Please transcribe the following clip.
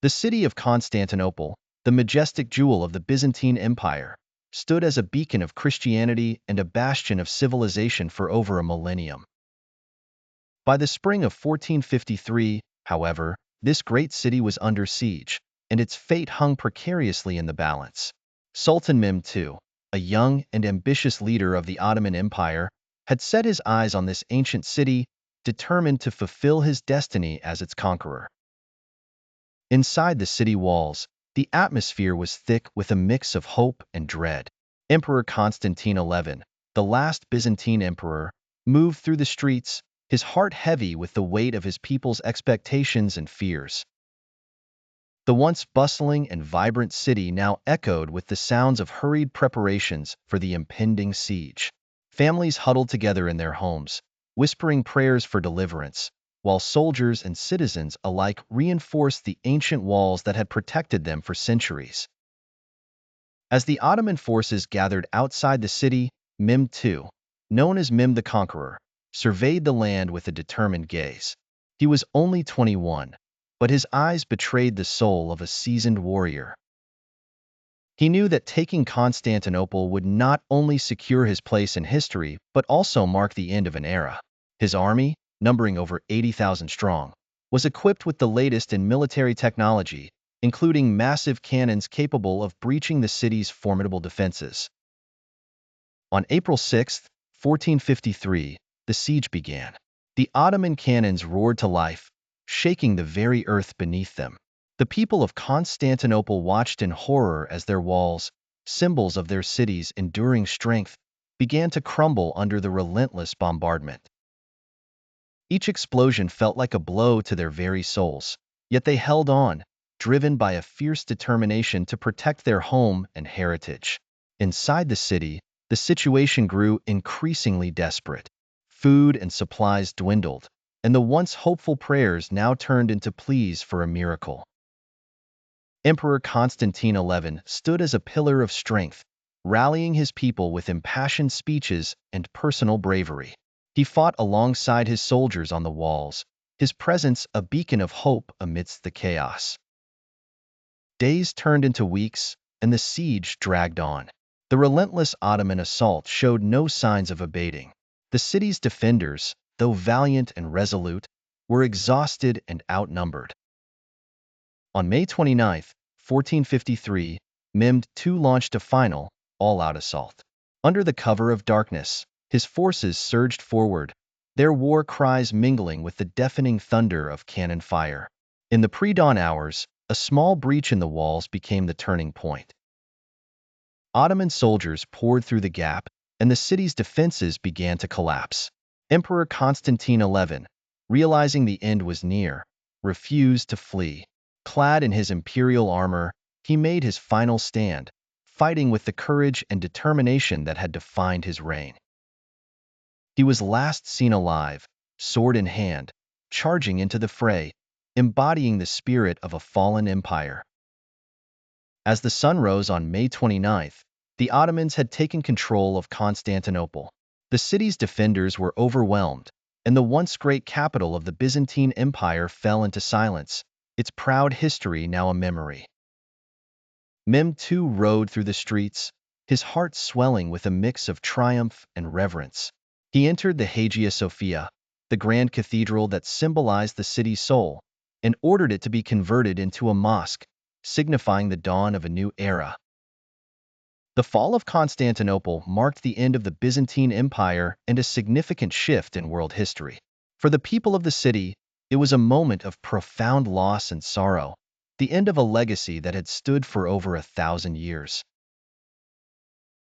The city of Constantinople, the majestic jewel of the Byzantine Empire, stood as a beacon of Christianity and a bastion of civilization for over a millennium. By the spring of 1453, however, this great city was under siege, and its fate hung precariously in the balance. Sultan Mehmed II, a young and ambitious leader of the Ottoman Empire, had set his eyes on this ancient city, determined to fulfill his destiny as its conqueror. Inside the city walls, the atmosphere was thick with a mix of hope and dread. Emperor Constantine XI, the last Byzantine emperor, moved through the streets, his heart heavy with the weight of his people's expectations and fears. The once bustling and vibrant city now echoed with the sounds of hurried preparations for the impending siege. Families huddled together in their homes, whispering prayers for deliverance, while soldiers and citizens alike reinforced the ancient walls that had protected them for centuries. As the Ottoman forces gathered outside the city, Mehmed II, known as Mehmed the Conqueror, surveyed the land with a determined gaze. He was only 21, but his eyes betrayed the soul of a seasoned warrior. He knew that taking Constantinople would not only secure his place in history, but also mark the end of an era. His army, numbering over 80,000 strong, was equipped with the latest in military technology, including massive cannons capable of breaching the city's formidable defenses. On April 6, 1453, the siege began. The Ottoman cannons roared to life, shaking the very earth beneath them. The people of Constantinople watched in horror as their walls, symbols of their city's enduring strength, began to crumble under the relentless bombardment. Each explosion felt like a blow to their very souls, yet they held on, driven by a fierce determination to protect their home and heritage. Inside the city, the situation grew increasingly desperate. Food and supplies dwindled, and the once hopeful prayers now turned into pleas for a miracle. Emperor Constantine XI stood as a pillar of strength, rallying his people with impassioned speeches and personal bravery. He fought alongside his soldiers on the walls, his presence a beacon of hope amidst the chaos. Days turned into weeks, and the siege dragged on. The relentless Ottoman assault showed no signs of abating. The city's defenders, though valiant and resolute, were exhausted and outnumbered. On May 29, 1453, Mehmed II launched a final, all-out assault. Under the cover of darkness, his forces surged forward, their war cries mingling with the deafening thunder of cannon fire. In the pre-dawn hours, a small breach in the walls became the turning point. Ottoman soldiers poured through the gap, and the city's defenses began to collapse. Emperor Constantine XI, realizing the end was near, refused to flee. Clad in his imperial armor, he made his final stand, fighting with the courage and determination that had defined his reign. He was last seen alive, sword in hand, charging into the fray, embodying the spirit of a fallen empire. As the sun rose on May 29th, the Ottomans had taken control of Constantinople. The city's defenders were overwhelmed, and the once great capital of the Byzantine Empire fell into silence, its proud history now a memory. Mehmed II rode through the streets, his heart swelling with a mix of triumph and reverence. He entered the Hagia Sophia, the grand cathedral that symbolized the city's soul, and ordered it to be converted into a mosque, signifying the dawn of a new era. The fall of Constantinople marked the end of the Byzantine Empire and a significant shift in world history. For the people of the city, it was a moment of profound loss and sorrow, the end of a legacy that had stood for over 1,000 years.